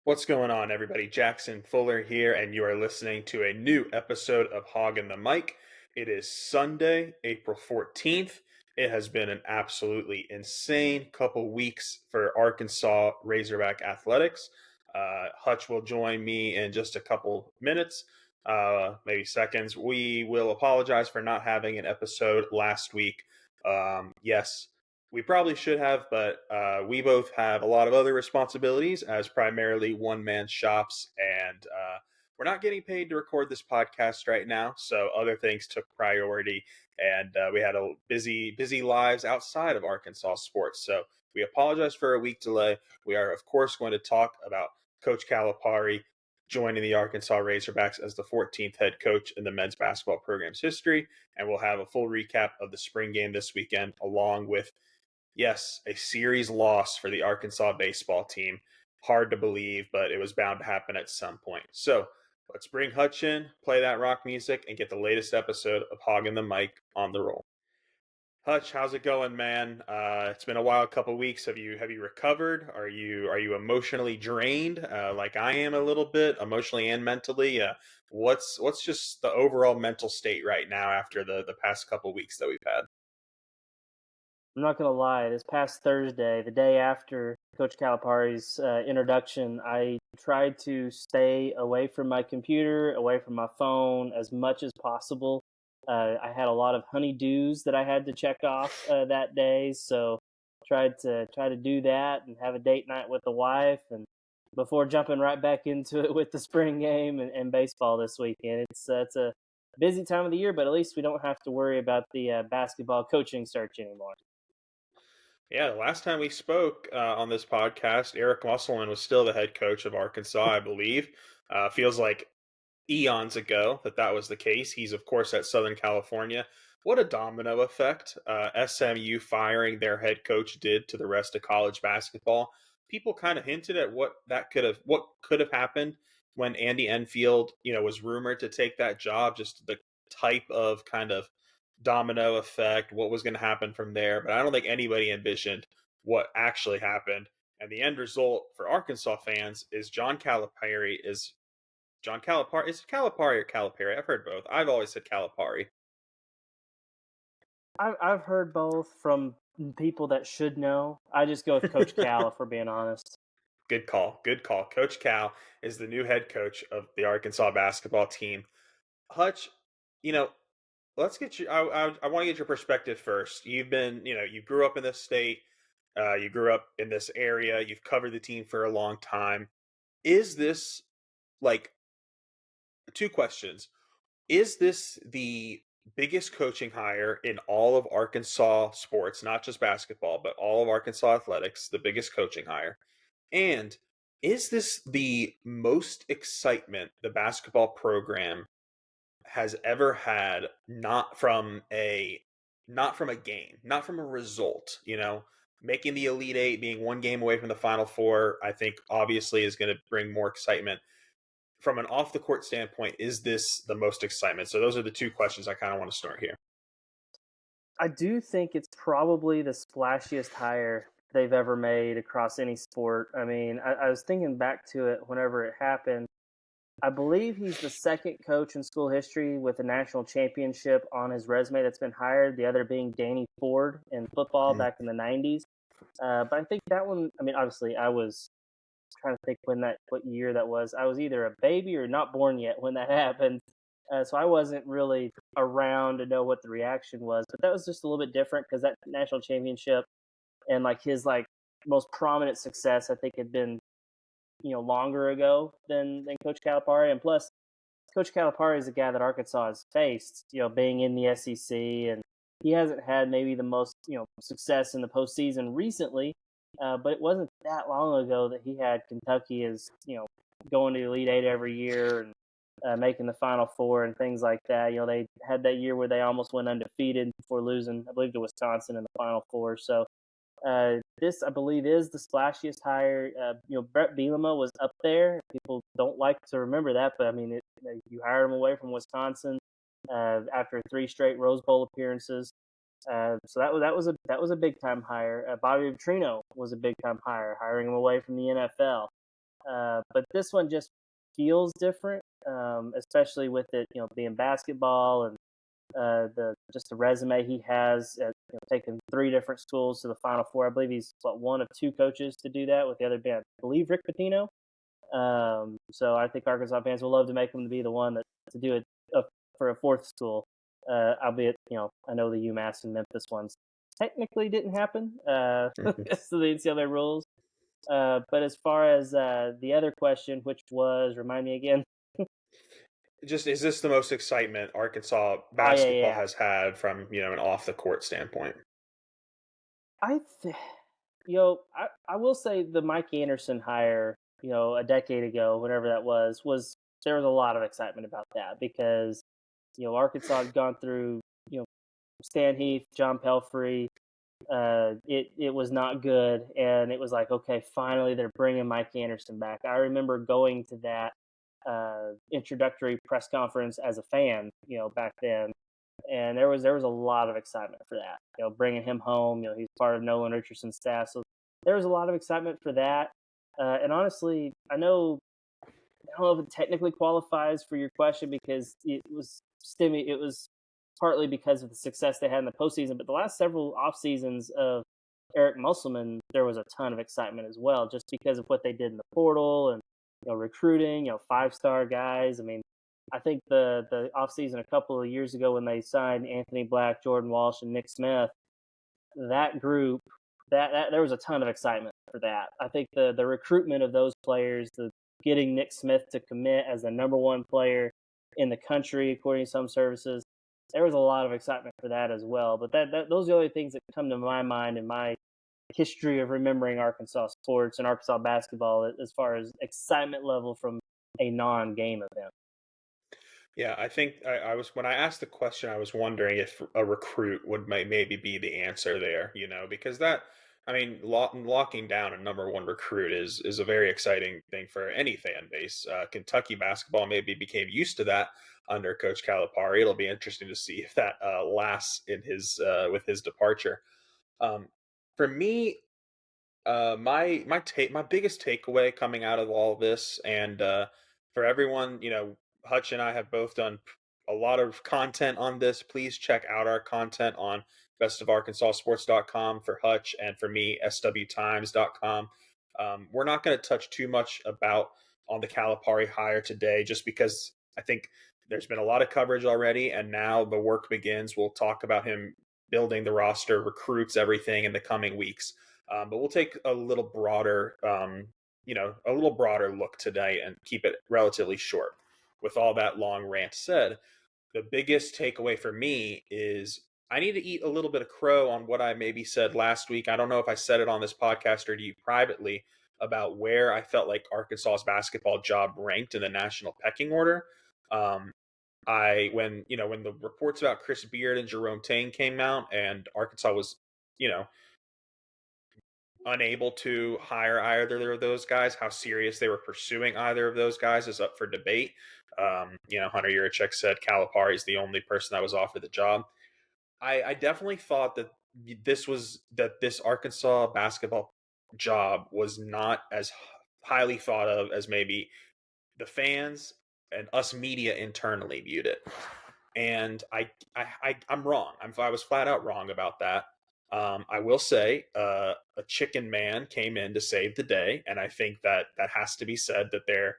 What's going on, everybody? Jackson Fuller here, and you are listening to a new episode of Hoggin the Mic. It is Sunday, April 14th. It has been an absolutely insane couple weeks for Arkansas Razorback athletics. Hutch will join me in just a couple minutes, maybe seconds. We will apologize for not having an episode last week. Yes, we probably should have, but we both have a lot of other responsibilities as primarily one-man shops, and we're not getting paid to record this podcast right now, so other things took priority, and we had a busy lives outside of Arkansas sports. So we apologize for a week delay. We are, of course, going to talk about Coach Calipari joining the Arkansas Razorbacks as the 14th head coach in the men's basketball program's history, and we'll have a full recap of the spring game this weekend, along with yes, a series loss for the Arkansas baseball team. Hard to believe, but it was bound to happen at some point. So let's bring Hutch in, play that rock music, and get the latest episode of Hoggin the Mic on the roll. Hutch, how's it going, man? It's been a while, a couple weeks. Have you recovered? Are you emotionally drained, like I am a little bit, emotionally and mentally? What's just the overall mental state right now after the past couple weeks that we've had? I'm not gonna lie. This past Thursday, the day after Coach Calipari's introduction, I tried to stay away from my computer, away from my phone as much as possible. I had a lot of honeydews that I had to check off that day, so tried to do that and have a date night with the wife, and before jumping right back into it with the spring game and baseball this weekend. It's a busy time of the year, but at least we don't have to worry about the basketball coaching search anymore. Yeah, the last time we spoke on this podcast, Eric Musselman was still the head coach of Arkansas, I believe. Feels like eons ago that was the case. He's, of course, at Southern California. What a domino effect SMU firing their head coach did to the rest of college basketball. People kind of hinted at what could have happened when Andy Enfield, was rumored to take that job. Just the type of kind of domino effect, what was going to happen from there. But I don't think anybody envisioned what actually happened. And the end result for Arkansas fans is John Calipari. Is it Calipari or Calipari? I've heard both. I've always said Calipari. I've heard both from people that should know. I just go with Coach Cal, if we're being honest. Good call. Good call. Coach Cal is the new head coach of the Arkansas basketball team. Hutch, you know, let's get you. I want to get your perspective first. You grew up in this state. You grew up in this area. You've covered the team for a long time. Is this like two questions? Is this the biggest coaching hire in all of Arkansas sports, not just basketball, but all of Arkansas athletics, the biggest coaching hire? And is this the most excitement the basketball program has ever had, not from a game, not from a result, making the Elite Eight, being one game away from the Final Four, I think obviously is going to bring more excitement. From an off the court standpoint, is this the most excitement? So those are the two questions I kind of want to start here. I do think it's probably the splashiest hire they've ever made across any sport. I mean, I was thinking back to it whenever it happened. I believe he's the second coach in school history with a national championship on his resume that's been hired, the other being Danny Ford in football Mm. back in the 90s. But I think that one, I mean, obviously, I was trying to think what year that was. I was either a baby or not born yet when that happened. So I wasn't really around to know what the reaction was. But that was just a little bit different because that national championship and like his like most prominent success, I think, had been longer ago than Coach Calipari. And plus, Coach Calipari is a guy that Arkansas has faced, being in the SEC, and he hasn't had maybe the most success in the postseason recently. But it wasn't that long ago that he had Kentucky as going to the Elite Eight every year and making the Final Four and things like that. They had that year where they almost went undefeated before losing, I believe, to Wisconsin in the Final Four. So this, I believe, is the splashiest hire. Brett Bielema was up there. People don't like to remember that, but I mean, you hired him away from Wisconsin after 3 straight Rose Bowl appearances. So that was a big time hire. Bobby Petrino was a big time hire, hiring him away from the NFL. But this one just feels different, especially with it, being basketball and the resume he has at taking three different schools to the Final Four. I believe he's one of two coaches to do that, with the other being, I believe, Rick Pitino. So I think Arkansas fans will love to make him to be the one to do it for a fourth school. Albeit, I know the UMass and Memphis ones technically didn't happen because of the NCAA rules. But as far as the other question, which was, remind me again. Just, is this the most excitement Arkansas Oh yeah, basketball yeah. has had from, an off the court standpoint? I, th- I will say the Mike Anderson hire, a decade ago, whatever that was there was a lot of excitement about that because Arkansas had gone through Stan Heath, John Pelfrey. It was not good, and it was like, okay, finally they're bringing Mike Anderson back. I remember going to that introductory press conference as a fan, back then, and there was a lot of excitement for that. Bringing him home. He's part of Nolan Richardson's staff, so there was a lot of excitement for that. And honestly, I don't know if it technically qualifies for your question because it was It was partly because of the success they had in the postseason, but the last several off seasons of Eric Musselman, there was a ton of excitement as well, just because of what they did in the portal and recruiting, 5-star guys. I mean, I think the offseason a couple of years ago when they signed Anthony Black, Jordan Walsh, and Nick Smith, that group, that there was a ton of excitement for that. I think the recruitment of those players, the getting Nick Smith to commit as the number one player in the country according to some services, there was a lot of excitement for that as well. But those are the only things that come to my mind in my history of remembering Arkansas sports and Arkansas basketball as far as excitement level from a non-game event. Yeah, I think I was, when I asked the question, I was wondering if a recruit would maybe be the answer there, because that, I mean, locking down a number one recruit is a very exciting thing for any fan base. Kentucky basketball maybe became used to that under Coach Calipari. It'll be interesting to see if that lasts in his with his departure. Um, for me, my biggest takeaway coming out of all this, and for everyone, Hutch and I have both done a lot of content on this. Please check out our content on bestofarkansassports.com for Hutch, and for me, swtimes.com. We're not going to touch too much about on the Calipari hire today, just because I think there's been a lot of coverage already, and now the work begins. We'll talk about him building the roster, recruits, everything in the coming weeks. But we'll take a little broader, a little broader look today and keep it relatively short. With all that long rant said, the biggest takeaway for me is I need to eat a little bit of crow on what I maybe said last week. I don't know if I said it on this podcast or to you privately about where I felt like Arkansas's basketball job ranked in the national pecking order. When the reports about Chris Beard and Jerome Tang came out, and Arkansas was, you know, unable to hire either of those guys. How serious they were pursuing either of those guys is up for debate. Hunter Yurachek said Calipari is the only person that was offered the job. I definitely thought that this Arkansas basketball job was not as highly thought of as maybe the fans and us media internally viewed it. And I'm wrong. I was flat out wrong about that. I will say a chicken man came in to save the day, and I think that has to be said that there,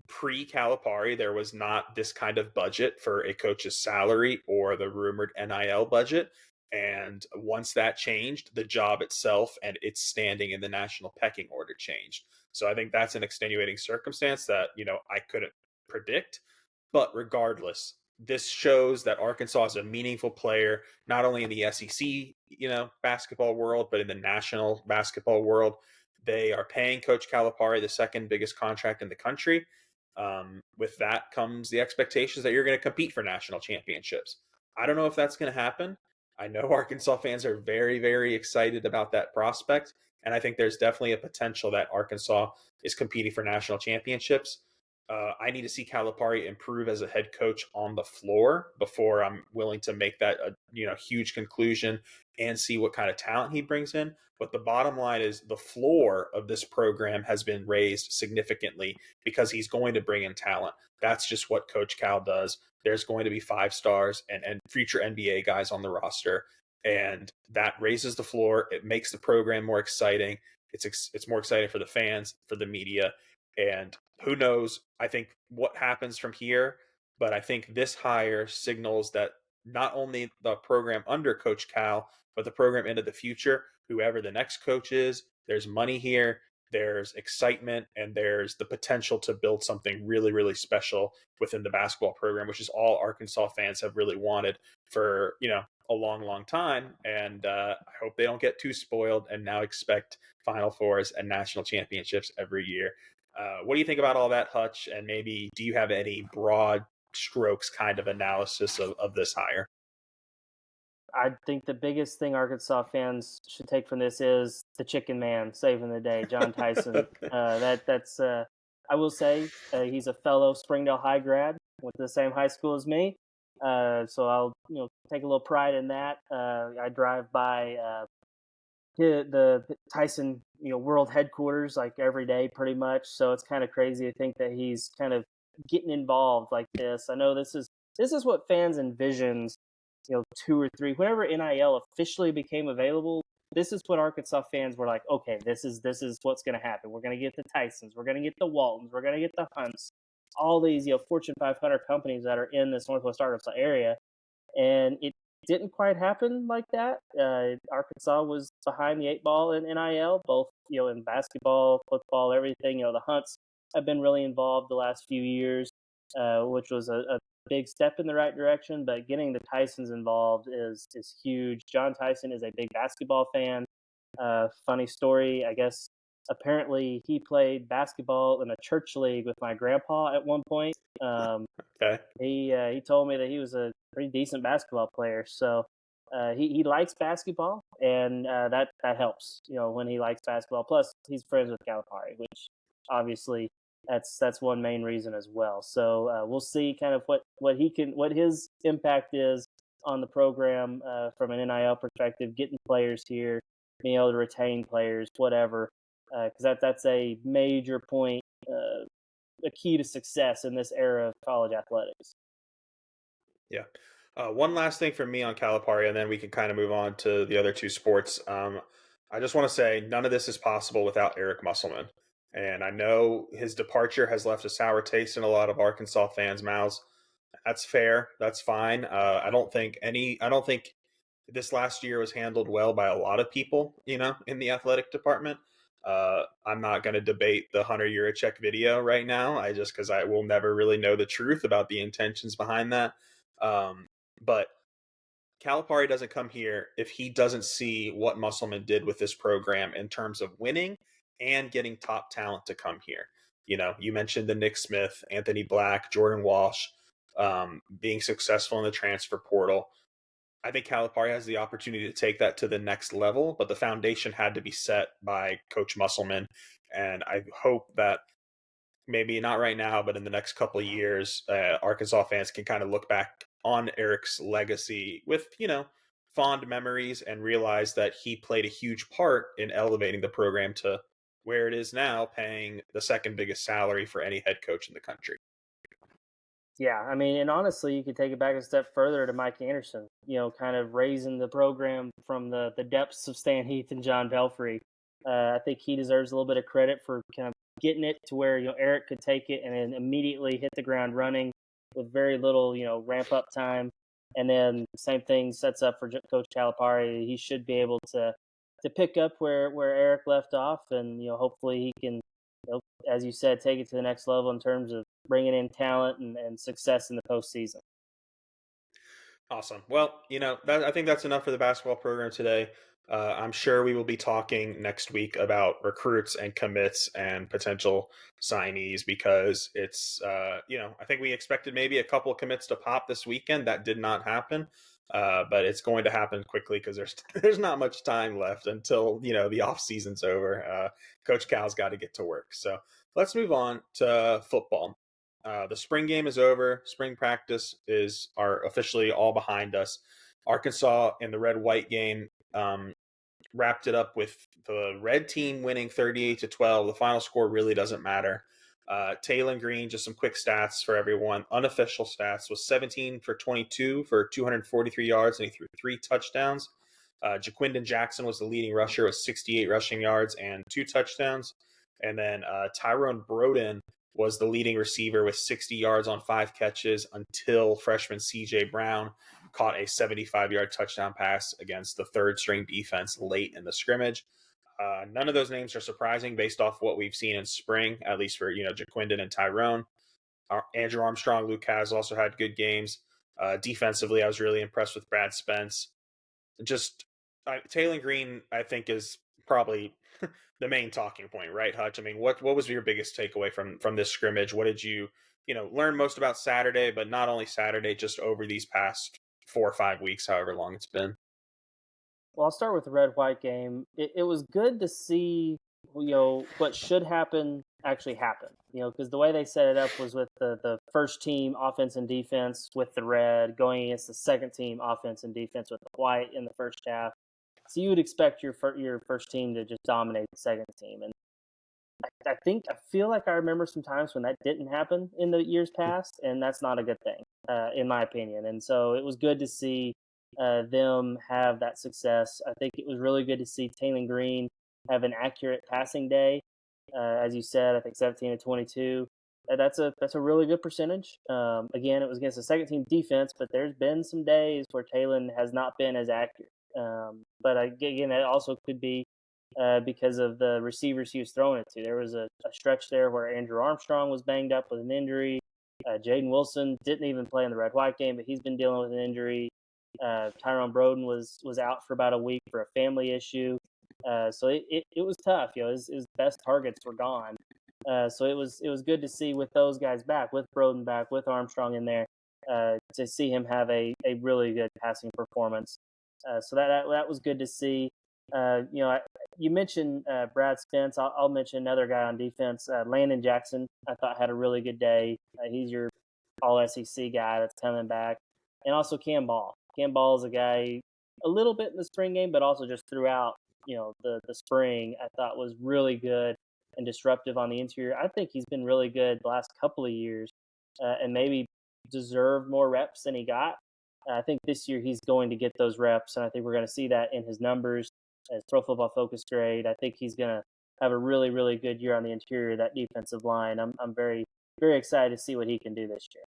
pre Calipari, there was not this kind of budget for a coach's salary or the rumored NIL budget. And once that changed, the job itself and its standing in the national pecking order changed. So I think that's an extenuating circumstance that, I couldn't predict. But regardless, this shows that Arkansas is a meaningful player, not only in the SEC, basketball world, but in the national basketball world. They are paying Coach Calipari the second biggest contract in the country. With that comes the expectations that you're going to compete for national championships. I don't know if that's going to happen. I know Arkansas fans are very, very excited about that prospect. And I think there's definitely a potential that Arkansas is competing for national championships. I need to see Calipari improve as a head coach on the floor before I'm willing to make that a huge conclusion and see what kind of talent he brings in. But the bottom line is the floor of this program has been raised significantly because he's going to bring in talent. That's just what Coach Cal does. There's going to be 5 stars and future NBA guys on the roster, and that raises the floor. It makes the program more exciting. It's more exciting for the fans, for the media, and who knows? I think what happens from here, but I think this hire signals that not only the program under Coach Cal, but the program into the future, whoever the next coach is, there's money here, there's excitement, and there's the potential to build something really, really special within the basketball program, which is all Arkansas fans have really wanted for, a long, long time. And I hope they don't get too spoiled and now expect Final Fours and national championships every year. What do you think about all that, Hutch? And maybe do you have any broad strokes kind of analysis of this hire? I think the biggest thing Arkansas fans should take from this is the Chicken Man saving the day, John Tyson. That's I will say he's a fellow Springdale High grad, went to the same high school as me. So I'll take a little pride in that. I drive by the Tyson world headquarters like every day pretty much. So it's kind of crazy to think that he's kind of getting involved like this. I know this is what fans envisioned 2 or 3 whenever NIL officially became available. This is what Arkansas fans were like, okay, this is what's going to happen. We're going to get the Tysons, we're going to get the Waltons, we're going to get the Hunts, all these Fortune 500 companies that are in this Northwest Arkansas area, and it didn't quite happen like that. Arkansas was behind the 8 ball in NIL, both in basketball, football, everything. The Hunts have been really involved the last few years, which was a big step in the right direction. But getting the Tysons involved is huge. John Tyson is a big basketball fan. Funny story, I guess. Apparently, he played basketball in a church league with my grandpa at one point. Okay. He told me that he was a pretty decent basketball player. So he likes basketball, and that helps. When he likes basketball. Plus, he's friends with Calipari, which obviously that's one main reason as well. So we'll see kind of what his impact is on the program from an NIL perspective, getting players here, being able to retain players, whatever. Because that's a major point, a key to success in this era of college athletics. Yeah. One last thing for me on Calipari, and then we can kind of move on to the other two sports. I just want to say none of this is possible without Eric Musselman. And I know his departure has left a sour taste in a lot of Arkansas fans' mouths. That's fair. That's fine. I don't think this last year was handled well by a lot of people, in the athletic department. I'm not going to debate the Hunter Yurachek video right now. Because I will never really know the truth about the intentions behind that. But Calipari doesn't come here if he doesn't see what Musselman did with this program in terms of winning and getting top talent to come here. You mentioned the Nick Smith, Anthony Black, Jordan Walsh, being successful in the transfer portal. I think Calipari has the opportunity to take that to the next level, but the foundation had to be set by Coach Musselman. And I hope that maybe not right now, but in the next couple of years, Arkansas fans can kind of look back on Eric's legacy with, fond memories and realize that he played a huge part in elevating the program to where it is now, paying the second biggest salary for any head coach in the country. Yeah, I mean, and honestly, you could take it back a step further to Mike Anderson, kind of raising the program from the depths of Stan Heath and John Belfry. I think he deserves a little bit of credit for kind of getting it to where, Eric could take it and then immediately hit the ground running with very little, ramp up time. And then same thing sets up for Coach Calipari. He should be able to pick up where Eric left off, and hopefully he can, as you said, take it to the next level in terms of bringing in talent and success in the postseason. Awesome. Well, I think that's enough for the basketball program today. I'm sure we will be talking next week about recruits and commits and potential signees because it's, I think we expected maybe a couple of commits to pop this weekend. That did not happen, but it's going to happen quickly because there's not much time left until the off season's over. Coach Cal's got to get to work. So let's move on to football. The spring game is over. Spring practice are officially all behind us. Arkansas in the red-white game wrapped it up with the red team winning 38-12. The final score really doesn't matter. Taylon Green, just some quick stats for everyone. Unofficial stats was 17 for 22 for 243 yards, and he threw 3 touchdowns. Jaquindon Jackson was the leading rusher with 68 rushing yards and 2 touchdowns. And then Tyrone Broden was the leading receiver with 60 yards on 5 catches until freshman CJ Brown caught a 75-yard touchdown pass against the third-string defense late in the scrimmage. None of those names are surprising based off what we've seen in spring, at least for Jaquindon and Tyrone. Andrew Armstrong, Luke Kaz also had good games. Defensively, I was really impressed with Brad Spence. Just Taylon Green, I think, is probably the main talking point, right, Hutch? I mean, what was your biggest takeaway from this scrimmage? What did you learn most about Saturday, but not only Saturday, just over these past 4 or 5 weeks, however long it's been? Well, I'll start with the red-white game. It was good to see, what should happen actually happen. Because the way they set it up was with the first team offense and defense with the red going against the second team offense and defense with the white in the first half. So you would expect your first team to just dominate the second team. And I feel like I remember some times when that didn't happen in the years past, and that's not a good thing, in my opinion. And so it was good to see them have that success. I think it was really good to see Taylon Green have an accurate passing day. As you said, I think 17 to 22. That's a really good percentage. Again, it was against a second team defense, but there's been some days where Taylon has not been as accurate. But again, that also could be because of the receivers he was throwing it to. There was a stretch there where Andrew Armstrong was banged up with an injury. Jaden Wilson didn't even play in the red-white game, but he's been dealing with an injury. Tyrone Broden was out for about a week for a family issue. So it was tough. His best targets were gone. So it was good to see with those guys back, with Broden back, with Armstrong in there, to see him have a really good passing performance. So that was good to see. You mentioned Brad Spence. I'll mention another guy on defense, Landon Jackson. I thought had a really good day. He's your all SEC guy that's coming back, and also Cam Ball. Cam Ball is a guy a little bit in the spring game, but also just throughout the spring. I thought was really good and disruptive on the interior. I think he's been really good the last couple of years, and maybe deserved more reps than he got. I think this year he's going to get those reps, and I think we're going to see that in his numbers, his Pro Football Focus grade. I think he's going to have a really, really good year on the interior of that defensive line. I'm very, very excited to see what he can do this year.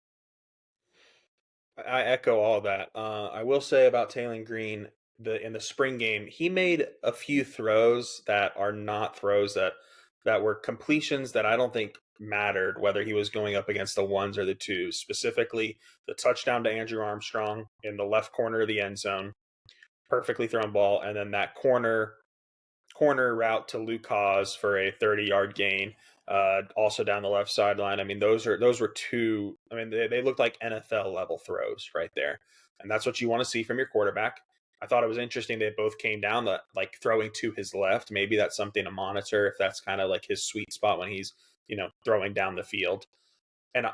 I echo all that. I will say about Taylon Green, in the spring game, he made a few throws that are not throws that were completions that I don't think mattered whether he was going up against the ones or the twos. Specifically, the touchdown to Andrew Armstrong in the left corner of the end zone, perfectly thrown ball, and then that corner route to Lucas for a 30-yard gain. Also down the left sideline. I mean, those were two. I mean, they looked like NFL level throws right there, and that's what you want to see from your quarterback. I thought it was interesting they both came down like throwing to his left. Maybe that's something to monitor if that's kind of like his sweet spot when he's throwing down the field. And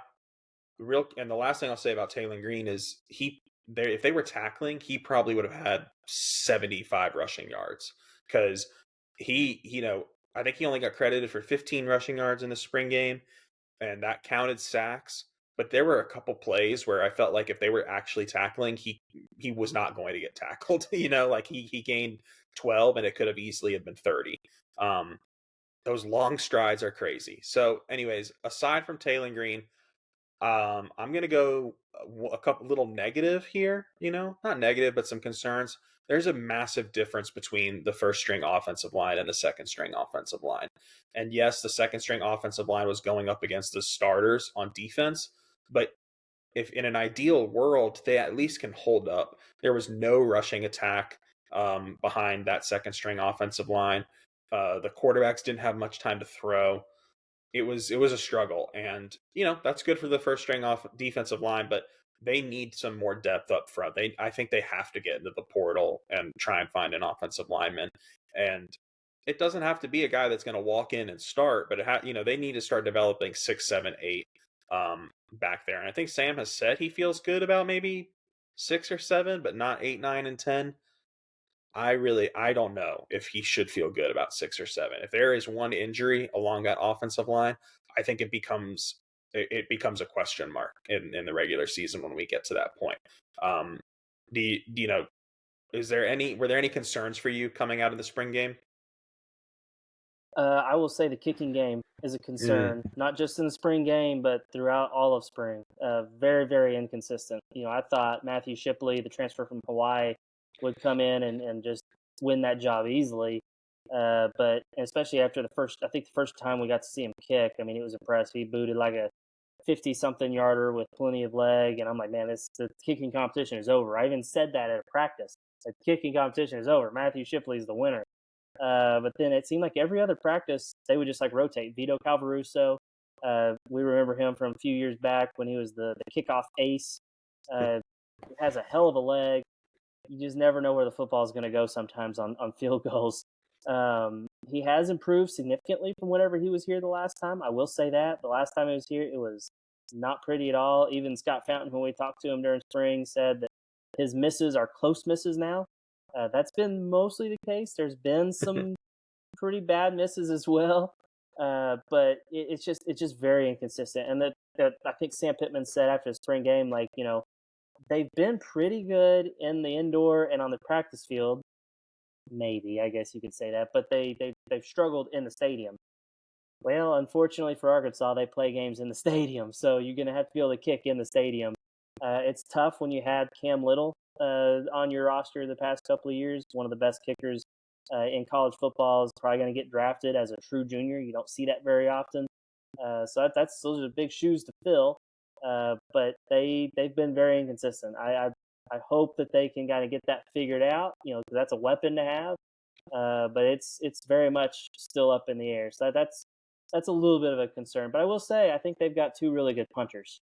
the last thing I'll say about Taylon Green is if they were tackling, he probably would have had 75 rushing yards because I think he only got credited for 15 rushing yards in the spring game, and that counted sacks. But there were a couple plays where I felt like if they were actually tackling, he was not going to get tackled. Like he gained 12, and it could have easily have been 30. Those long strides are crazy. So, anyways, aside from Taylon Green, I'm gonna go a couple little negative here. Not negative, but some concerns. There's a massive difference between the first string offensive line and the second string offensive line. And yes, the second string offensive line was going up against the starters on defense, but if in an ideal world they at least can hold up. There was no rushing attack behind that second string offensive line. The quarterbacks didn't have much time to throw. It was a struggle, and that's good for the first string off defensive line, but they need some more depth up front. I think they have to get into the portal and try and find an offensive lineman, and it doesn't have to be a guy that's going to walk in and start, but they need to start developing 6, 7, 8 back there. And I think Sam has said he feels good about maybe 6 or 7, but not 8, 9, and 10. I don't know if he should feel good about 6 or 7. If there is one injury along that offensive line, I think it becomes a question mark in the regular season when we get to that point. Um, do you know? Were there any concerns for you coming out of the spring game? I will say the kicking game is a Mm. concern, not just in the spring game, but throughout all of spring. Very, very inconsistent. I thought Matthew Shipley, the transfer from Hawaii, would come in and just win that job easily. But especially after I think the first time we got to see him kick, I mean, it was impressive. He booted like a 50-something yarder with plenty of leg, and I'm like, man, the kicking competition is over. I even said that at a practice. The kicking competition is over. Matthew Shipley's the winner. But then it seemed like every other practice they would just like rotate. Vito Calvaruso, we remember him from a few years back when he was the kickoff ace. Uh, has a hell of a leg. You just never know where the football is going to go sometimes on field goals. He has improved significantly from whenever he was here the last time. I will say that. The last time he was here, it was not pretty at all. Even Scott Fountain, when we talked to him during spring, said that his misses are close misses now. That's been mostly the case. There's been some pretty bad misses as well, but it's just very inconsistent. And that I think Sam Pittman said after the spring game, like they've been pretty good in the indoor and on the practice field. Maybe I guess you could say that, but they've struggled in the stadium. Well, unfortunately for Arkansas, they play games in the stadium, so you're going to have to be able to kick in the stadium. It's tough when you had Cam Little on your roster the past couple of years, one of the best kickers in college football. Is probably going to get drafted as a true junior. You don't see that very often, so those are big shoes to fill. But they've been very inconsistent. I hope that they can kind of get that figured out. Because that's a weapon to have. But it's very much still up in the air. So that's a little bit of a concern. But I will say I think they've got two really good punters.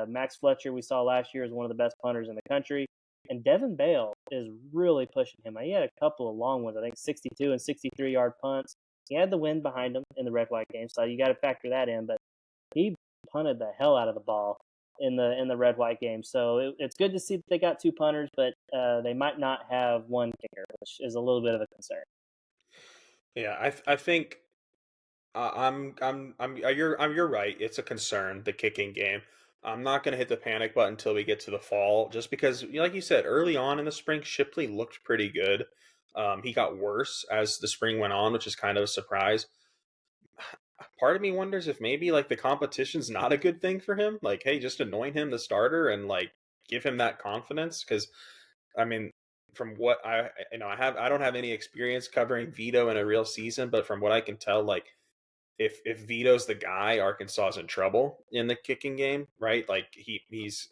Max Fletcher we saw last year is one of the best punters in the country, and Devin Bale is really pushing him. He had a couple of long ones, I think 62 and 63-yard punts. He had the wind behind him in the red white game, so you got to factor that in. But he punted the hell out of the ball in the red white game. So it's good to see that they got two punters, but they might not have one kicker, which is a little bit of a concern. Yeah, I think you're right. It's a concern, the kicking game. I'm not going to hit the panic button until we get to the fall, just because, like you said, early on in the spring, Shipley looked pretty good. He got worse as the spring went on, which is kind of a surprise. Part of me wonders if maybe like the competition's not a good thing for him. Like, hey, just anoint him the starter and like give him that confidence. Because I mean, from what I don't have any experience covering Vito in a real season, but from what I can tell, like if Vito's the guy, Arkansas is in trouble in the kicking game, right? Like he's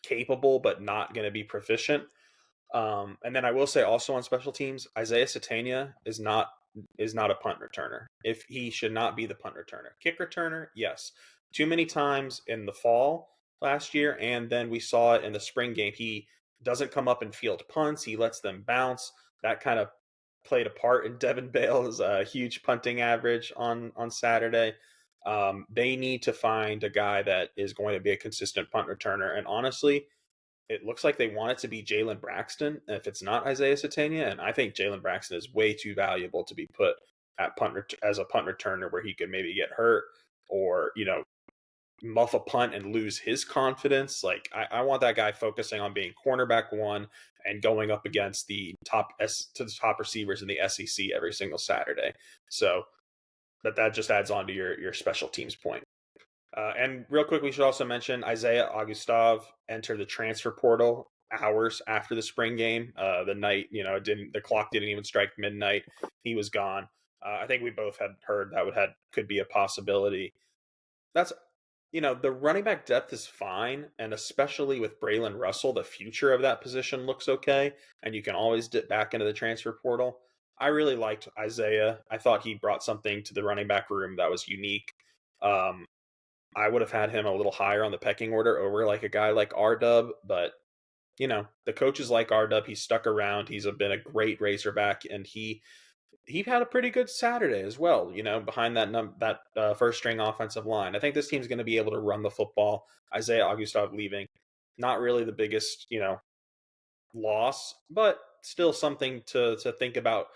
capable but not going to be proficient. And then I will say also on special teams, Isaiah Satania is not a punt returner. If he should not be the punt returner, kick returner, yes. Too many times in the fall last year, and then we saw it in the spring game. He doesn't come up and field punts. He lets them bounce. That kind of played a part in Devin Bale's huge punting average on Saturday. They need to find a guy that is going to be a consistent punt returner. And honestly, it looks like they want it to be Jalen Braxton if it's not Isaiah Satania, and I think Jalen Braxton is way too valuable to be put at as a punt returner where he could maybe get hurt or muff a punt and lose his confidence. Like I want that guy focusing on being cornerback one and going up against the top receivers in the SEC every single Saturday. So that just adds on to your special teams point. And real quick, we should also mention Isaiah Augustov entered the transfer portal hours after the spring game. The night, the clock didn't even strike midnight. He was gone. I think we both had heard that could be a possibility. That's the running back depth is fine, and especially with Braylon Russell, the future of that position looks okay, and you can always dip back into the transfer portal. I really liked Isaiah. I thought he brought something to the running back room that was unique. Um, I would have had him a little higher on the pecking order over like a guy like R Dub, but the coaches like R Dub. He's stuck around. He's been a great Razorback, and he he had a pretty good Saturday as well, behind that first string offensive line. I think this team's going to be able to run the football. Isaiah Augustov leaving, not really the biggest, loss, but still something to think about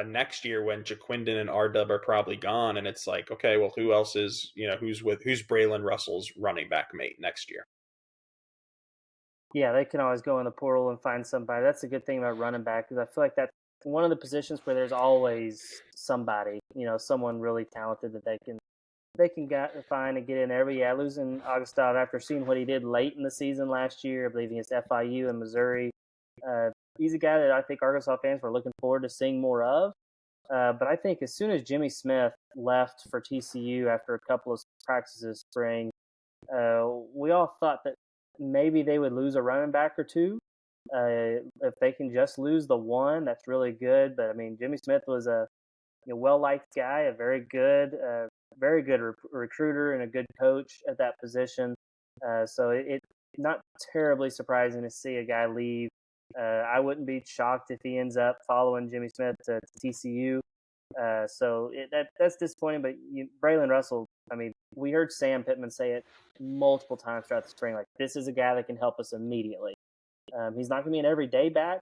next year when Jaquindon and R-Dub are probably gone, and it's like, okay, well, who else is, who's Braylon Russell's running back mate next year? Yeah, they can always go in the portal and find somebody. That's a good thing about running back because I feel like that's one of the positions where there's always somebody, someone really talented that they can find and get in there. But yeah, losing Augustov after seeing what he did late in the season last year, I believe against FIU and Missouri, uh, he's a guy that I think Arkansas fans were looking forward to seeing more of. But I think as soon as Jimmy Smith left for TCU after a couple of practices this spring, we all thought that maybe they would lose a running back or two. If they can just lose the one, that's really good. But I mean, Jimmy Smith was a well liked guy, a very good recruiter and a good coach at that position. So it's not terribly surprising to see a guy leave. I wouldn't be shocked if he ends up following Jimmy Smith to TCU. That's disappointing. But Braylon Russell, I mean, we heard Sam Pittman say it multiple times throughout the spring. Like, this is a guy that can help us immediately. He's not going to be an everyday back,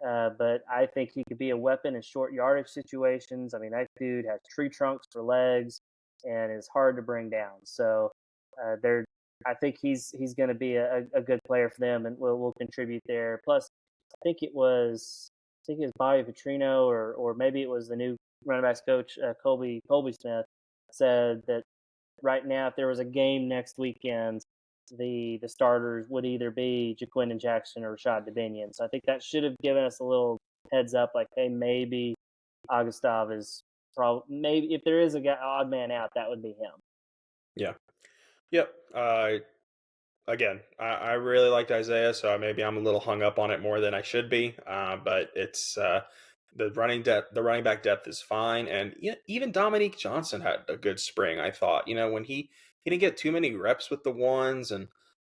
but I think he could be a weapon in short yardage situations. I mean, that dude has tree trunks for legs and is hard to bring down. So I think he's going to be a good player for them and will contribute there. Plus, I think it was Bobby Petrino or maybe it was the new running backs coach Colby Smith said that right now, if there was a game next weekend, the starters would either be Jaquindon Jackson or Rashad Devinian. So I think that should have given us a little heads up, like, hey, maybe Augustov is probably maybe if there is a guy, odd man out, that would be him. Yeah. Yep. Again, I really liked Isaiah, so maybe I'm a little hung up on it more than I should be. But it's the running back depth is fine, and even Dominique Johnson had a good spring. I thought, when he didn't get too many reps with the ones, and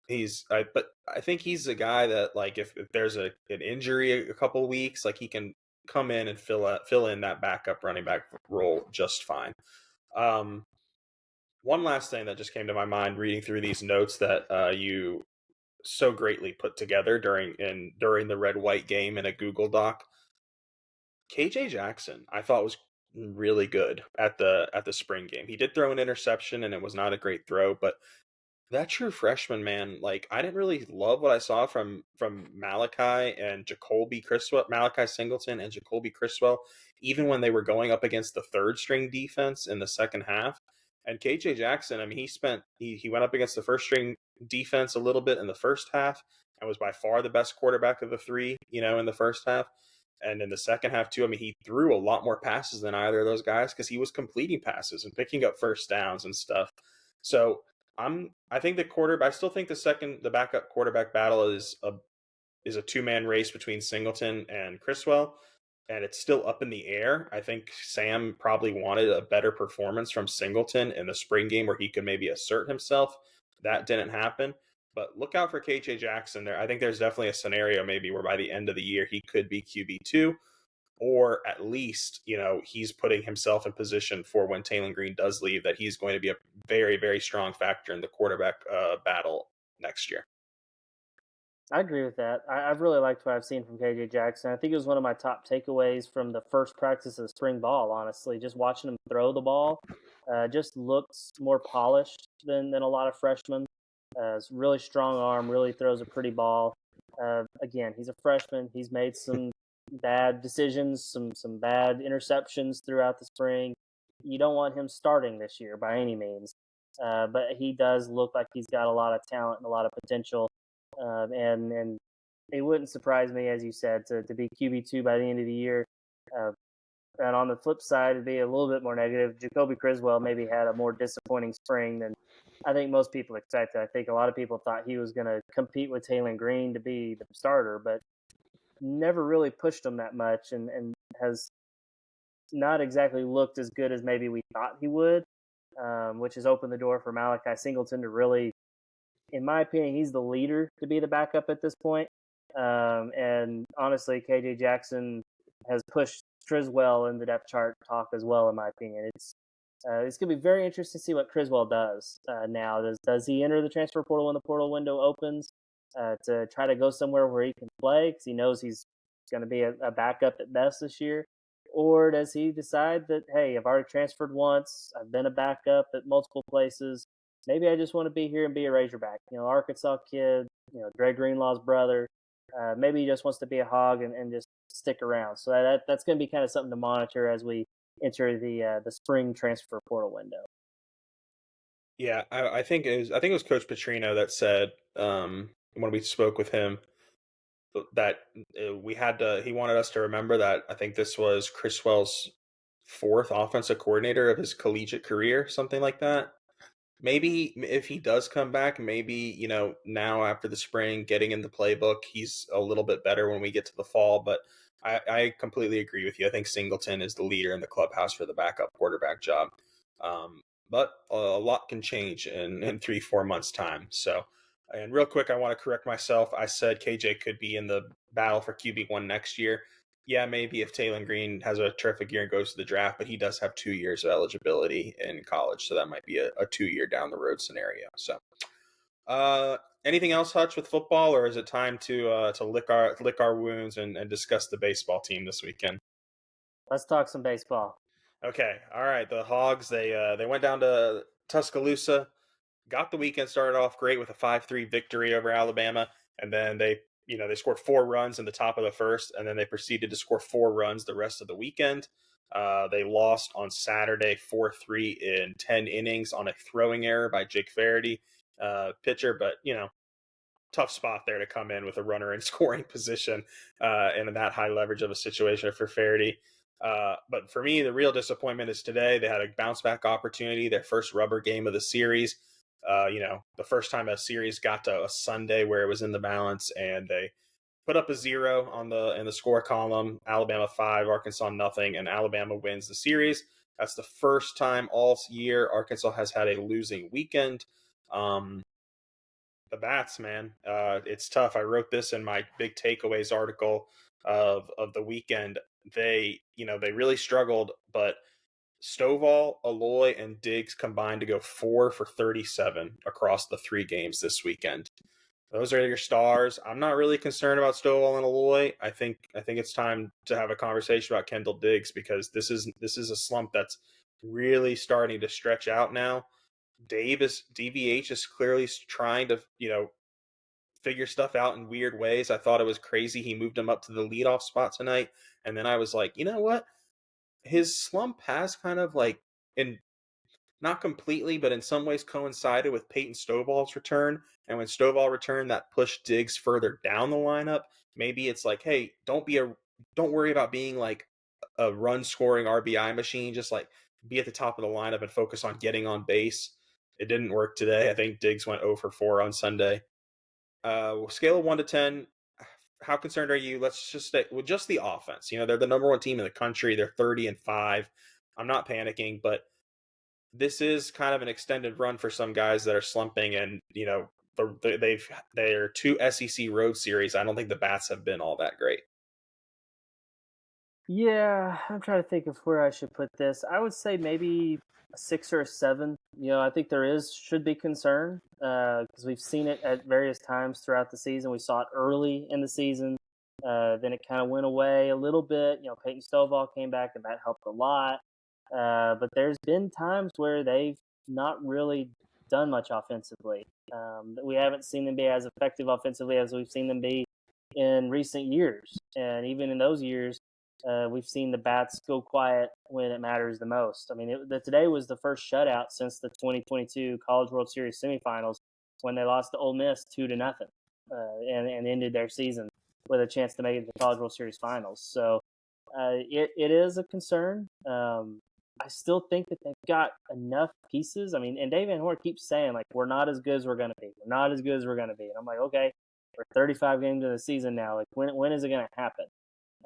but I think he's a guy that, like, if there's an injury a couple weeks, like, he can come in and fill in that backup running back role just fine. Um, One last thing that just came to my mind reading through these notes that you so greatly put together during the red white game in a Google Doc. KJ Jackson, I thought, was really good at the spring game. He did throw an interception and it was not a great throw, but that true freshman, man, like, I didn't really love what I saw from Malachi and Jacoby Criswell, Malachi Singleton and Jacoby Criswell, even when they were going up against the third string defense in the second half. And KJ Jackson, I mean, he went up against the first string defense a little bit in the first half and was by far the best quarterback of the three, in the first half. And in the second half too, I mean, he threw a lot more passes than either of those guys because he was completing passes and picking up first downs and stuff. So I think I still think the backup quarterback battle is a two-man race between Singleton and Criswell, and it's still up in the air. I think Sam probably wanted a better performance from Singleton in the spring game where he could maybe assert himself. That didn't happen. But look out for KJ Jackson there. I think there's definitely a scenario maybe where by the end of the year he could be QB2, or at least, he's putting himself in position for when Taylor Green does leave, that he's going to be a very, very strong factor in the quarterback battle next year. I agree with that. I've really liked what I've seen from KJ Jackson. I think it was one of my top takeaways from the first practice of spring ball, honestly. Just watching him throw the ball just looks more polished than a lot of freshmen. It's really strong arm, really throws a pretty ball. Again, he's a freshman. He's made some bad decisions, some bad interceptions throughout the spring. You don't want him starting this year by any means. But he does look like he's got a lot of talent and a lot of potential. And it wouldn't surprise me, as you said, to be QB2 by the end of the year. And on the flip side, it'd be a little bit more negative. Jacoby Criswell maybe had a more disappointing spring than I think most people expected. I think a lot of people thought he was going to compete with Taylor Green to be the starter, but never really pushed him that much and has not exactly looked as good as maybe we thought he would, which has opened the door for Malachi Singleton to really, in my opinion, he's the leader to be the backup at this point. And honestly, KJ Jackson has pushed Criswell in the depth chart talk as well, in my opinion. It's going to be very interesting to see what Criswell does now. Does he enter the transfer portal when the portal window opens to try to go somewhere where he can play because he knows he's going to be a backup at best this year? Or does he decide that, hey, I've already transferred once, I've been a backup at multiple places, maybe I just want to be here and be a Razorback? Arkansas kid, Dre Greenlaw's brother. Maybe he just wants to be a hog and just stick around. So that's going to be kind of something to monitor as we enter the spring transfer portal window. Yeah, I think it was Coach Petrino that said when we spoke with him that he wanted us to remember that I think this was Criswell's fourth offensive coordinator of his collegiate career, something like that. Maybe if he does come back, maybe, now after the spring, getting in the playbook, he's a little bit better when we get to the fall. But I completely agree with you. I think Singleton is the leader in the clubhouse for the backup quarterback job. Um, but a lot can change in 3-4 months' time. So, and real quick, I want to correct myself. I said KJ could be in the battle for QB1 next year. Yeah, maybe if Taylor Green has a terrific year and goes to the draft, but he does have 2 years of eligibility in college, so that might be a 2-year down the road scenario. So, anything else, Hutch, with football, or is it time to lick our wounds and discuss the baseball team this weekend? Let's talk some baseball. Okay, all right. The Hogs they went down to Tuscaloosa, got the weekend started off great with a 5-3 victory over Alabama, and then they scored 4 runs in the top of the first, and then they proceeded to score 4 runs the rest of the weekend. They lost on Saturday 4-3 in 10 innings on a throwing error by Jake Faraday, pitcher, but tough spot there to come in with a runner in scoring position in that high leverage of a situation for Faraday. But for me, the real disappointment is today. They had a bounce back opportunity, their first rubber game of the series. The first time a series got to a Sunday where it was in the balance, and they put up a 0 in the score column. Alabama 5, Arkansas nothing, and Alabama wins the series. That's the first time all year Arkansas has had a losing weekend. The bats, man, it's tough. I wrote this in my big takeaways article of the weekend. They really struggled, but Stovall, Aloy, and Diggs combined to go 4 for 37 across the 3 games this weekend. Those are your stars. I'm not really concerned about Stovall and Aloy. I think it's time to have a conversation about Kendall Diggs because this is a slump that's really starting to stretch out now. DVH is clearly trying to, figure stuff out in weird ways. I thought it was crazy. He moved him up to the leadoff spot tonight. And then I was like, you know what? His slump has kind of in not completely, but in some ways coincided with Peyton Stovall's return. And when Stovall returned, that pushed Diggs further down the lineup. Maybe it's like, hey, don't worry about being like a run scoring RBI machine. Just like be at the top of the lineup and focus on getting on base. It didn't work today. I think Diggs went 0 for 4 on Sunday. Scale of 1 to 10, how concerned are you? Let's just stay with just the offense. They're the number 1 team in the country. They're 30-5. I'm not panicking, but this is kind of an extended run for some guys that are slumping, and they're 2 SEC road series. I don't think the bats have been all that great. Yeah, I'm trying to think of where I should put this. I would say maybe a 6 or a 7. I think there should be concern because we've seen it at various times throughout the season. We saw it early in the season. Then it kind of went away a little bit. Peyton Stovall came back, and that helped a lot. But there's been times where they've not really done much offensively. We haven't seen them be as effective offensively as we've seen them be in recent years. And even in those years, we've seen the bats go quiet when it matters the most. I mean, today was the first shutout since the 2022 College World Series semifinals when they lost to Ole Miss 2-0 and ended their season with a chance to make it to the College World Series finals. So it is a concern. I still think that they've got enough pieces. I mean, and Dave Van Horn keeps saying, like, we're not as good as we're going to be. We're not as good as we're going to be. And I'm like, okay, we're 35 games in the season now. Like, when is it going to happen?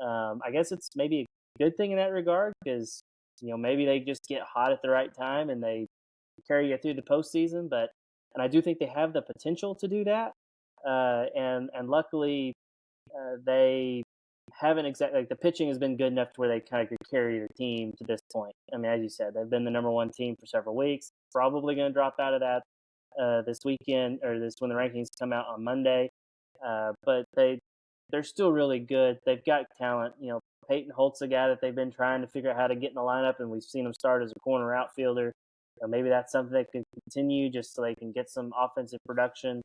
I guess it's maybe a good thing in that regard because, maybe they just get hot at the right time and they carry you through the postseason. And I do think they have the potential to do that. And luckily, they haven't exactly, like, the pitching has been good enough to where they kind of could carry the team to this point. I mean, as you said, they've been the number one team for several weeks. Probably going to drop out of that this weekend, or this when the rankings come out on Monday. But they're still really good. They've got talent. Peyton Holt's a guy that they've been trying to figure out how to get in the lineup, and we've seen him start as a corner outfielder. Maybe that's something that could continue just so they can get some offensive production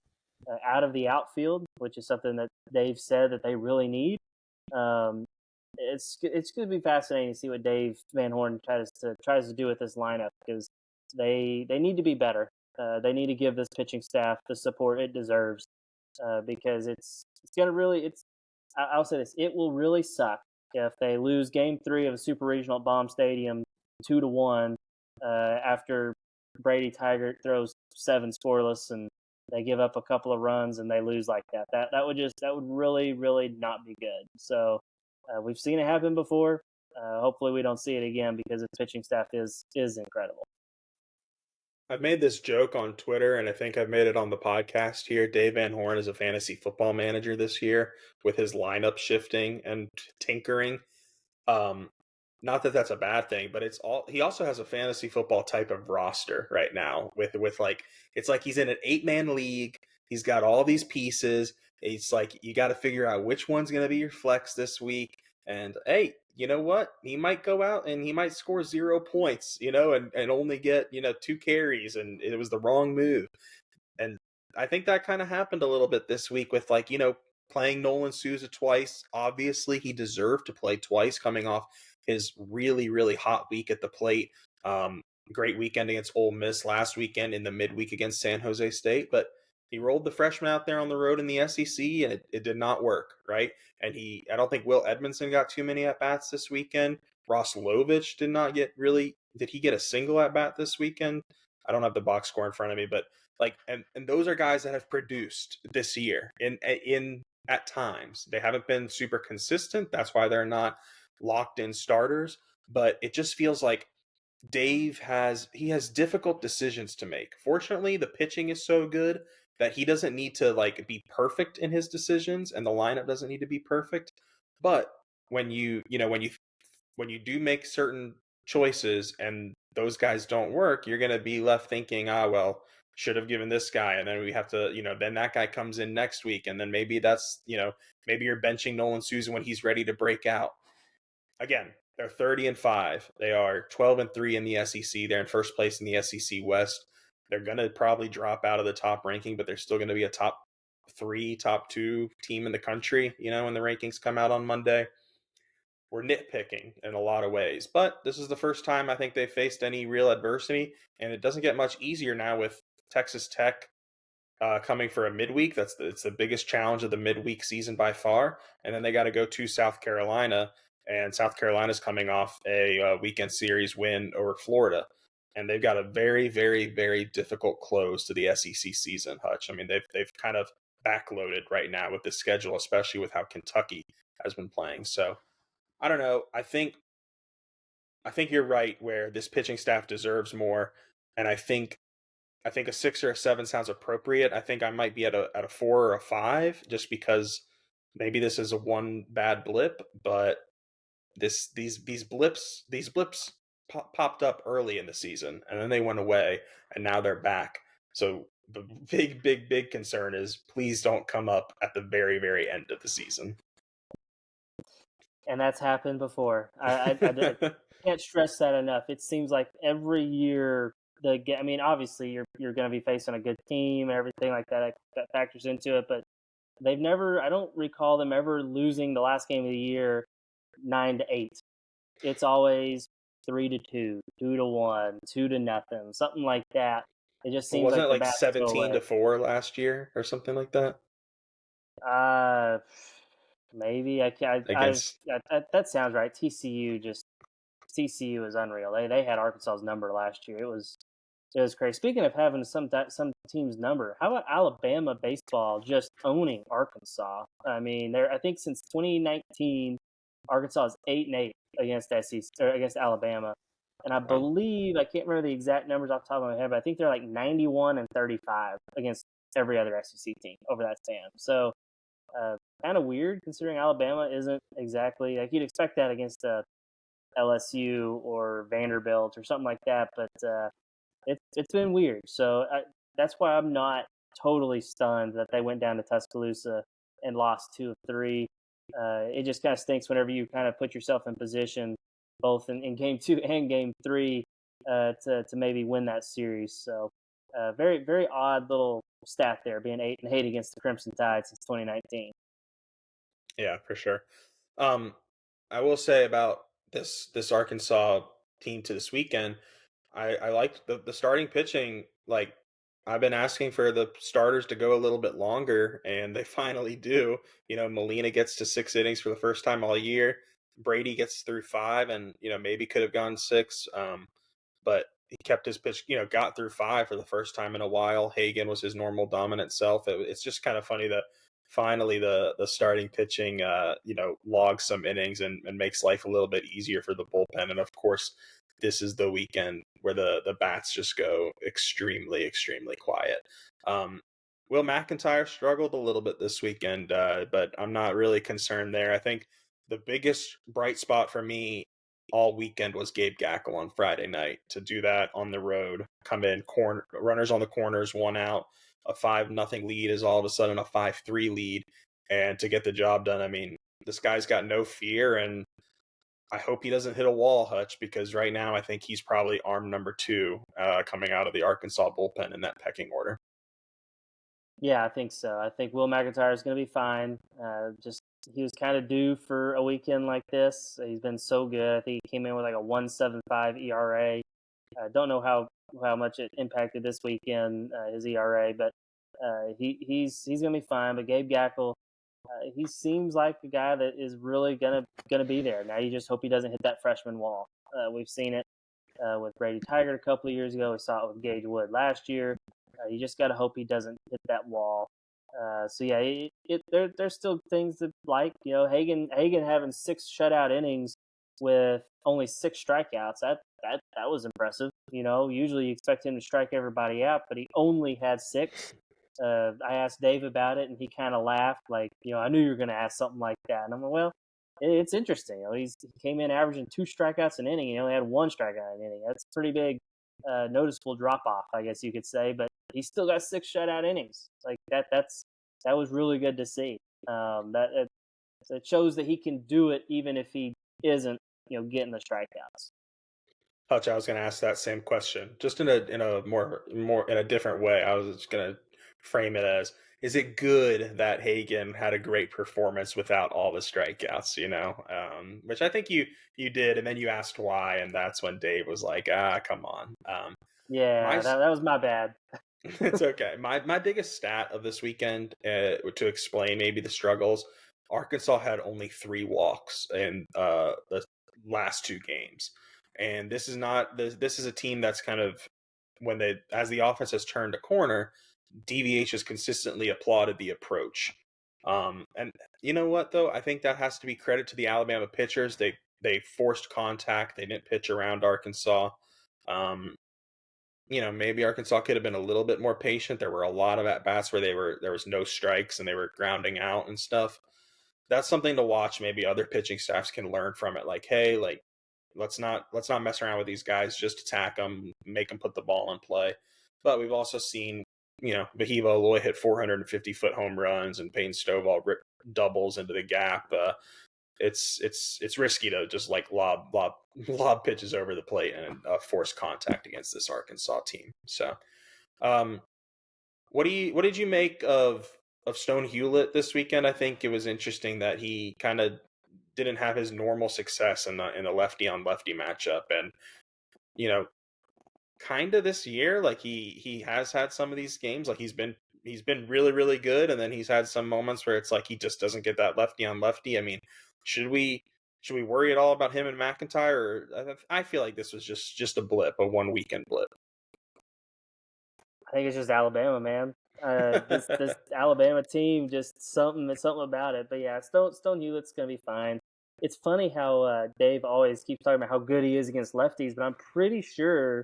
out of the outfield, which is something that they've said that they really need. It's going to be fascinating to see what Dave Van Horn tries to do with this lineup, because they need to be better. They need to give this pitching staff the support it deserves, because it's going to really I'll say this: it will really suck if they lose Game 3 of a Super Regional at Baum Stadium 2-1 after Brady Tigert throws 7 scoreless and they give up a couple of runs and they lose like that. That would really, really not be good. So we've seen it happen before. Hopefully we don't see it again, because its pitching staff is incredible. I've made this joke on Twitter, and I think I've made it on the podcast here. Dave Van Horn is a fantasy football manager this year with his lineup shifting and tinkering. Not that that's a bad thing, but he also has a fantasy football type of roster right now with like, it's like he's in an 8-man league. He's got all these pieces. It's like you got to figure out which one's going to be your flex this week. And hey, you know what? He might go out and he might score 0 points, and only get, 2 carries, and it was the wrong move. And I think that kind of happened a little bit this week with, like, playing Nolan Souza twice. Obviously, he deserved to play twice coming off his really, really hot week at the plate. Great weekend against Ole Miss last weekend, in the midweek against San Jose State. But he rolled the freshman out there on the road in the SEC, and it did not work, right? And I don't think Will Edmondson got too many at-bats this weekend. Ross Lovich did he get a single at-bat this weekend? I don't have the box score in front of me, but and those are guys that have produced this year in at times. They haven't been super consistent. That's why they're not locked in starters, but it just feels like Dave has difficult decisions to make. Fortunately, the pitching is so good that he doesn't need to be perfect in his decisions, and the lineup doesn't need to be perfect. But when you do make certain choices and those guys don't work, you're going to be left thinking, well, should have given this guy, and then we have to, then that guy comes in next week, and then maybe that's, maybe you're benching Nolan Souza when he's ready to break out. Again, they're 30-5. They are 12-3 in the SEC. They're in first place in the SEC West. They're going to probably drop out of the top ranking, but they're still going to be a top 3, top 2 team in the country, when the rankings come out on Monday. We're nitpicking in a lot of ways, but this is the first time I think they've faced any real adversity, and it doesn't get much easier now with Texas Tech coming for a midweek. It's the biggest challenge of the midweek season by far, and then they got to go to South Carolina, and South Carolina's coming off a weekend series win over Florida, and they've got a very, very, very difficult close to the SEC season. Hutch, I mean, they've kind of backloaded right now with the schedule, especially with how Kentucky has been playing. So I don't know. I think you're right where this pitching staff deserves more, and I think a 6 or a 7 sounds appropriate. I think I might be at a 4 or a 5, just because maybe this is a one bad blip, but these blips popped up early in the season, and then they went away, and now they're back. So the big concern is, please don't come up at the very, very end of the season. And that's happened before. I can't stress that enough. It seems like every year obviously you're going to be facing a good team and everything like that factors into it, but I don't recall them ever losing the last game of the year 9-8. It's always 3-2, 2-1, 2-0, something like that. It just seems wasn't like it like 17-4 last year or something like that? Maybe that sounds right. TCU is unreal. They had Arkansas's number last year. It was crazy. Speaking of having some team's number, how about Alabama baseball just owning Arkansas? I mean, I think since 2019, Arkansas is 8-8 against SEC or against Alabama, and I believe, I can't remember the exact numbers off the top of my head, but I think they're like 91-35 against every other SEC team over that span. So Kind of weird considering Alabama isn't exactly like you'd expect that against LSU or Vanderbilt or something like that, but it's been weird. So that's why I'm not totally stunned that they went down to Tuscaloosa and lost 2 of 3. It just kind of stinks whenever you kind of put yourself in position, both in game 2 and game 3, to maybe win that series. So very very odd little stat there, being 8-8 against the Crimson Tide since 2019. Yeah, for sure. Um, I will say about this Arkansas team to this weekend, I liked the starting pitching. Like, I've been asking for the starters to go a little bit longer, and they finally do. Molina gets to 6 innings for the first time all year. Brady gets through 5, and maybe could have gone 6. But he kept his pitch. Got through 5 for the first time in a while. Hagen was his normal dominant self. It's just kind of funny that finally the starting pitching logs some innings and makes life a little bit easier for the bullpen. And of course, this is the weekend where the bats just go extremely extremely quiet. Will McIntyre struggled a little bit this weekend, but I'm not really concerned there. I think the biggest bright spot for me all weekend was Gabe Gackle on Friday night. To do that on the road, come in, corner runners on the corners, 1 out, a 5-0 lead is all of a sudden a 5-3 lead, and to get the job done. I mean, this guy's got no fear, and I hope he doesn't hit a wall, Hutch, because right now I think he's probably arm number 2 coming out of the Arkansas bullpen in that pecking order. Yeah, I think so. I think Will McIntyre is going to be fine. Just he was kind of due for a weekend like this. He's been so good. I think he came in with like a 1.75 ERA. I don't know how much it impacted this weekend, his ERA, but he's gonna be fine. But Gabe Gackle, he seems like a guy that is really gonna be there. Now you just hope he doesn't hit that freshman wall. We've seen it with Brady Tigert a couple of years ago. We saw it with Gage Wood last year. You just got to hope he doesn't hit that wall. So yeah, there's still things that like Hagen having 6 shutout innings with only 6 strikeouts. That was impressive. Usually you expect him to strike everybody out, but he only had 6. I asked Dave about it, and he kind of laughed, like, I knew you were going to ask something like that. And I'm like, well, it's interesting. He came in averaging 2 strikeouts an inning. He only had 1 strikeout an inning. That's pretty big, noticeable drop off, I guess you could say. But he still got 6 shutout innings. Like that. That was really good to see. It shows that he can do it even if he isn't, getting the strikeouts. Hutch, I was going to ask that same question, just in a more in a different way. I was just going to frame it as: is it good that Hagen had a great performance without all the strikeouts? Which I think you did, and then you asked why, and that's when Dave was like, come on. My Yeah, that was my bad. It's okay. My biggest stat of this weekend, to explain maybe the struggles: Arkansas had only 3 walks in the last 2 games, and this is not this is a team that's kind of, as the offense has turned a corner, DVH has consistently applauded the approach. And you know what though? I think that has to be credit to the Alabama pitchers. They forced contact. They didn't pitch around Arkansas. Um, maybe Arkansas could have been a little bit more patient. There were a lot of at bats where there was no strikes and they were grounding out and stuff. That's something to watch. Maybe other pitching staffs can learn from it. Like, hey, like, let's not mess around with these guys. Just attack them, make them put the ball in play. But we've also seen, Vahiva Aloy hit 450-foot home runs, and Peyton Stovall rip doubles into the gap. It's risky to just like lob pitches over the plate and force contact against this Arkansas team. So, um, what did you make of Stone Hewlett this weekend? I think it was interesting that he kind of didn't have his normal success in the lefty on lefty matchup, and you know, kind of this year, like he has had some of these games, like he's been really really good, and then he's had some moments where it's like he just doesn't get that lefty on lefty. I mean, should we worry at all about him and McIntyre? Or I feel like this was just a blip, a 1 weekend blip. I think it's just Alabama, man. This Alabama team, just something about it. But yeah, Stone Hewlett's gonna be fine. It's funny how Dave always keeps talking about how good he is against lefties, but I'm pretty sure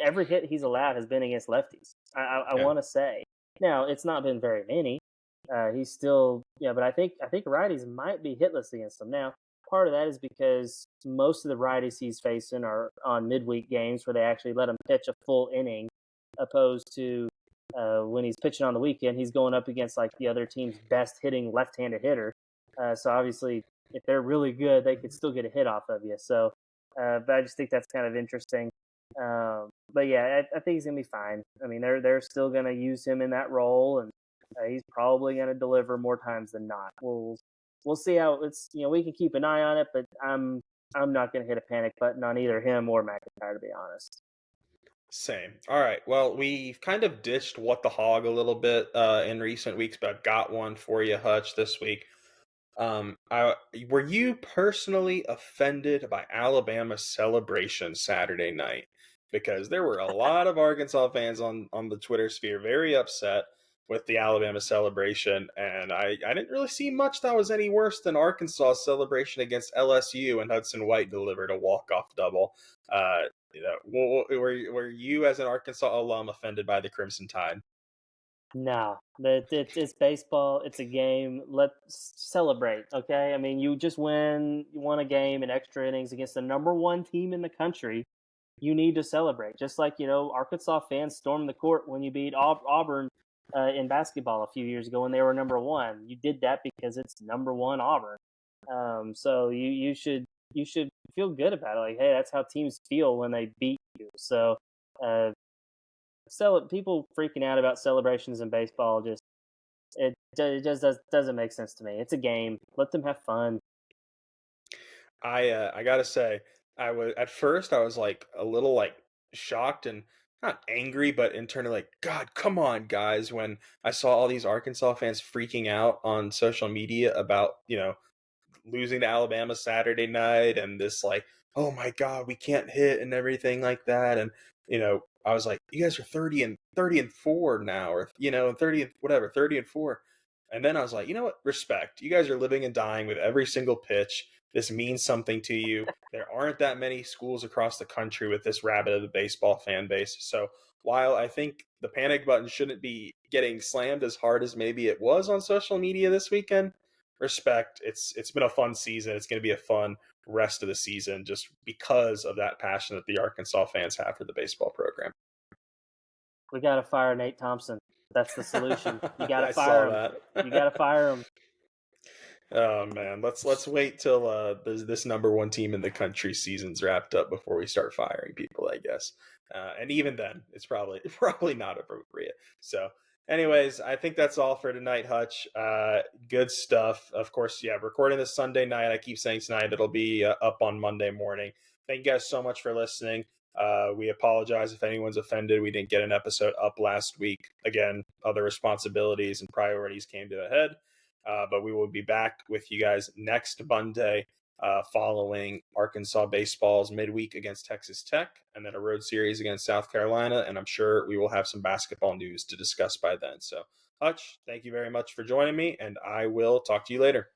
every hit he's allowed has been against lefties. I Yeah. want to say. Now it's not been very many, He's still, yeah, but I think righties might be hitless against him now. Part of that is because most of the righties he's facing are on midweek games where they actually let him pitch a full inning, opposed to when he's pitching on the weekend, he's going up against like the other team's best hitting left-handed hitter. So obviously, if they're really good, they could still get a hit off of you. So, but I just think that's kind of interesting. But yeah, I think he's gonna be fine. I mean, they're still gonna use him in that role, and he's probably going to deliver more times than not. We'll see how it's. We can keep an eye on it, but I'm not going to hit a panic button on either him or McIntyre, to be honest. Same. All right. Well, we've kind of ditched what the hog a little bit in recent weeks, but I've got one for you, Hutch, this week. I Were you personally offended by Alabama's celebration Saturday night? Because there were a lot of Arkansas fans on the Twitter sphere very upset with the Alabama celebration, and I didn't really see much that was any worse than Arkansas' celebration against LSU and Hudson White delivered a walk-off double. Uh, were you as an Arkansas alum offended by the Crimson Tide? No, it's baseball. It's a game. Let's celebrate, okay? I mean, you won a game in extra innings against the number one team in the country. You need to celebrate, just like Arkansas fans stormed the court when you beat Auburn in basketball a few years ago when they were number one. You did that because it's number one Auburn. So you should feel good about it. Like, hey, that's how teams feel when they beat you. So, uh, people freaking out about celebrations in baseball it just doesn't make sense to me. It's a game. Let them have fun. I gotta say, I was at first I was like a little like shocked and not angry, but internally like, God, come on, guys, when I saw all these Arkansas fans freaking out on social media about, losing to Alabama Saturday night and this like, oh my God, we can't hit and everything like that. And, I was like, you guys are 30-4 now, or 30 and whatever, 30-4. And then I was like, you know what? Respect. You guys are living and dying with every single pitch. This means something to you. There aren't that many schools across the country with this rabid of a baseball fan base. So while I think the panic button shouldn't be getting slammed as hard as maybe it was on social media this weekend, respect. It's been a fun season. It's going to be a fun rest of the season just because of that passion that the Arkansas fans have for the baseball program. We got to fire Nate Thompson. That's the solution. You got to I fire saw him. that. You got to fire him. Oh man, let's wait till this number one team in the country season's wrapped up before we start firing people, I guess. And even then, it's probably not appropriate. So, anyways, I think that's all for tonight, Hutch. Good stuff. Of course, yeah, recording this Sunday night. I keep saying tonight it'll be up on Monday morning. Thank you guys so much for listening. We apologize if anyone's offended. We didn't get an episode up last week. Again, other responsibilities and priorities came to a head. But we will be back with you guys next Monday following Arkansas baseball's midweek against Texas Tech and then a road series against South Carolina. And I'm sure we will have some basketball news to discuss by then. So, Hutch, thank you very much for joining me, and I will talk to you later.